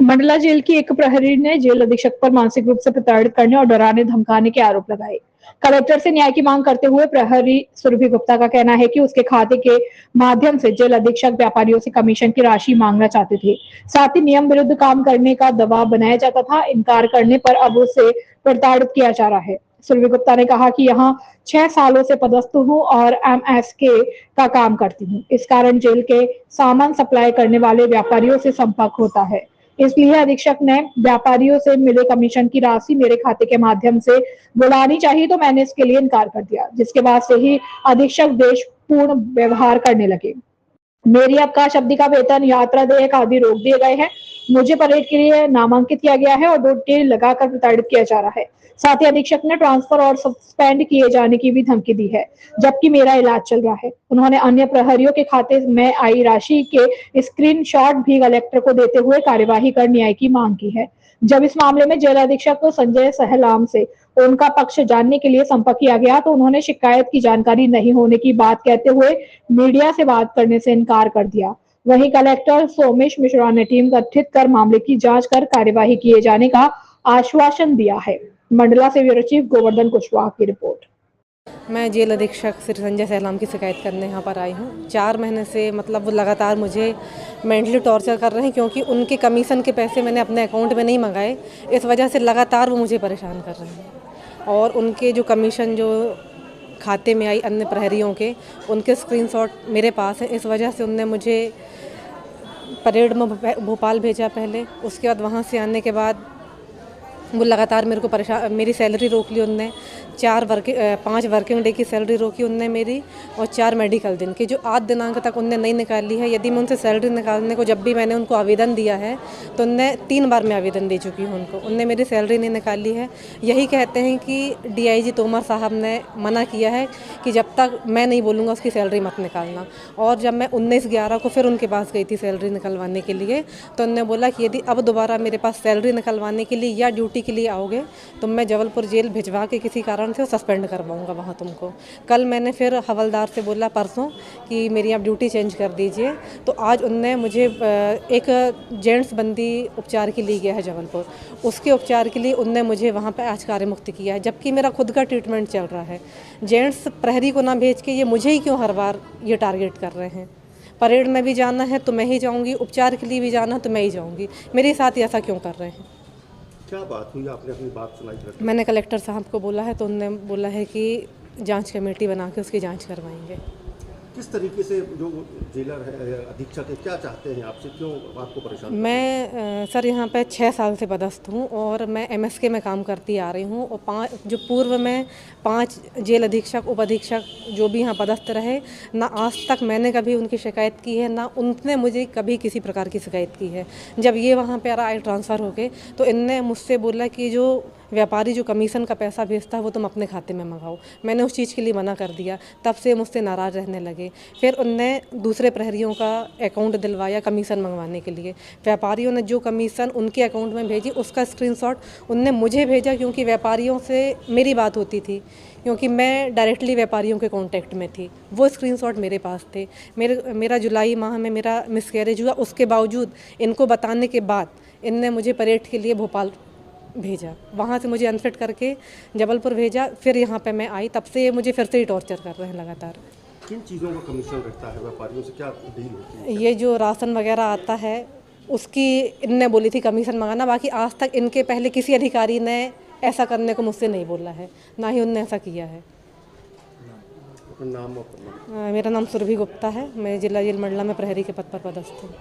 Mandla jail की एक प्रहरी ने जेल अधीक्षक पर मानसिक रूप से प्रताड़ित करने और डराने धमकाने के आरोप लगाए। कलेक्टर से न्याय की मांग करते हुए प्रहरी सुरभि गुप्ता का कहना है कि उसके खाते के माध्यम से जेल अधीक्षक व्यापारियों से कमीशन की राशि मांगना चाहते थे। साथ ही नियम विरुद्ध काम करने का दबाव बनाया जाता था। इनकार करने पर अब उसे प्रताड़ित किया जा रहा है। सुरभि गुप्ता ने कहा कि यहाँ 6 सालों से पदस्थ हूँ और MSK का काम करती हूँ। इस कारण जेल के सामान सप्लाई करने वाले व्यापारियों से संपर्क होता है। इसलिए अधीक्षक ने व्यापारियों से मिले कमीशन की राशि मेरे खाते के माध्यम से बुलानी चाहिए, तो मैंने इसके लिए इनकार कर दिया, जिसके बाद से ही अधीक्षक देशपूर्ण व्यवहार करने लगे। मेरी अवकाश अवधि का वेतन, यात्रा देयक आदि रोक दिए गए हैं। मुझे परेड के लिए नामांकित किया गया है और ड्यूटी लगाकर प्रताड़ित किया जा रहा है। साथ ही अधीक्षक ने ट्रांसफर और सस्पेंड किए जाने की भी धमकी दी है, जबकि मेरा इलाज चल रहा है। उन्होंने अन्य प्रहरियों के खाते में आई राशि के स्क्रीनशॉट भी कलेक्टर को देते हुए कार्यवाही कर न्याय की मांग की है। जब इस मामले में जेल अधीक्षक को संजय सहलाम से उनका पक्ष जानने के लिए संपर्क किया गया, तो उन्होंने शिकायत की जानकारी नहीं होने की बात कहते हुए मीडिया से बात करने से इनकार कर दिया। वहीं कलेक्टर सोमेश मिश्रा ने टीम गठित कर मामले की जांच कर कार्यवाही किए जाने का आश्वासन दिया है। मंडला से ब्यूरो चीफ गोवर्धन कुशवाहा की रिपोर्ट। मैं जेल अधीक्षक श्री संजय सहलाम की शिकायत करने यहाँ पर आई हूँ। 4 महीने से मतलब वो लगातार मुझे मेंटली टॉर्चर कर रहे हैं, क्योंकि उनके कमीशन के पैसे मैंने अपने अकाउंट में नहीं मंगाए। इस वजह से लगातार वो मुझे परेशान कर रहे हैं और उनके जो कमीशन जो खाते में आई अन्य प्रहरियों के, उनके स्क्रीनशॉट मेरे पास हैं। इस वजह से उनने मुझे परेड में भोपाल भेजा पहले। उसके बाद वहाँ से आने के बाद वो लगातार मेरे को परेशान, मेरी सैलरी रोक ली उनने। 5 वर्किंग डे की सैलरी रोकी उनने मेरी और 4 मेडिकल दिन की, जो 8 दिनांक तक उनने नहीं निकाली है। यदि मैं उनसे सैलरी निकालने को जब भी मैंने उनको आवेदन दिया है, तो उनने 3 बार मैं आवेदन दे चुकी हूँ उनको। उनने मेरी सैलरी नहीं निकाली है। यही कहते हैं कि DIG तोमर साहब ने मना किया है कि जब तक मैं नहीं बोलूँगा उसकी सैलरी मत निकालना। और जब मैं 19/11 को फिर उनके पास गई थी सैलरी निकलवाने के लिए, तो उन्होंने बोला कि यदि अब दोबारा मेरे पास सैलरी निकलवाने के लिए या ड्यूटी के लिए आओगे तो मैं जबलपुर जेल भिजवा के किसी कारण से सस्पेंड करवाऊंगा वहाँ तुमको। कल मैंने फिर हवलदार से बोला परसों कि मेरी आप ड्यूटी चेंज कर दीजिए, तो आज उनने मुझे एक जेंट्स बंदी उपचार के लिए गया है जबलपुर, उसके उपचार के लिए उनने मुझे वहाँ पर आज कार्य मुक्त किया है, जबकि मेरा खुद का ट्रीटमेंट चल रहा है। जेंट्स प्रहरी को ना भेज के ये मुझे ही क्यों हर बार ये टारगेट कर रहे हैं? परेड में भी जाना है तो मैं ही जाऊँगी, उपचार के लिए भी जाना है तो मैं ही जाऊँगी, मेरे साथ ऐसा क्यों कर रहे हैं? क्या बात हुई? आपने अपनी बात सुनाई? मैंने कलेक्टर साहब को बोला है, तो उन्होंने बोला है कि जांच कमेटी बना के उसकी जांच करवाएंगे। किस तरीके से जो जेलर है, अधीक्षक है, क्या चाहते हैं आपसे, क्यों आपको परेशान? मैं सर यहाँ पे 6 साल से पदस्थ हूँ और मैं MSK में काम करती आ रही हूँ। और जो पूर्व में 5 जेल अधीक्षक उप अधीक्षक जो भी यहाँ पदस्थ रहे, ना आज तक मैंने कभी उनकी शिकायत की है, ना उनने मुझे कभी किसी प्रकार की शिकायत की है। जब ये वहाँ पर आए ट्रांसफ़र हो गए, तो इनने मुझसे बोला कि जो व्यापारी जो कमीशन का पैसा भेजता है वो तुम अपने खाते में मंगाओ। मैंने उस चीज़ के लिए मना कर दिया, तब से मुझसे नाराज़ रहने लगे। फिर उनने दूसरे प्रहरियों का अकाउंट दिलवाया कमीशन मंगवाने के लिए। व्यापारियों ने जो कमीशन उनके अकाउंट में भेजी उसका स्क्रीनशॉट उनने मुझे भेजा, क्योंकि व्यापारियों से मेरी बात होती थी, क्योंकि मैं डायरेक्टली व्यापारियों के कांटेक्ट में थी। वो स्क्रीनशॉट मेरे पास थे। मेरा जुलाई माह में मेरा मिसकैरेज हुआ, उसके बावजूद इनको बताने के बाद इनने मुझे परेड के लिए भोपाल भेजा, वहाँ से मुझे अनफिट करके जबलपुर भेजा। फिर यहाँ पे मैं आई, तब से ये मुझे फिर से ही टॉर्चर कर रहे हैं लगातार। किन चीज़ों का कमीशन रहता है? व्यापारियों से क्या डील होती है? ये जो राशन वगैरह आता है उसकी इनने बोली थी कमीशन मंगाना। बाकी आज तक इनके पहले किसी अधिकारी ने ऐसा करने को मुझसे नहीं बोला है, ना ही उनने ऐसा किया है। नाम? मेरा नाम सुरभि गुप्ता है। मैं जिला जेल मंडला में प्रहरी के पद पर पदस्थ हूँ।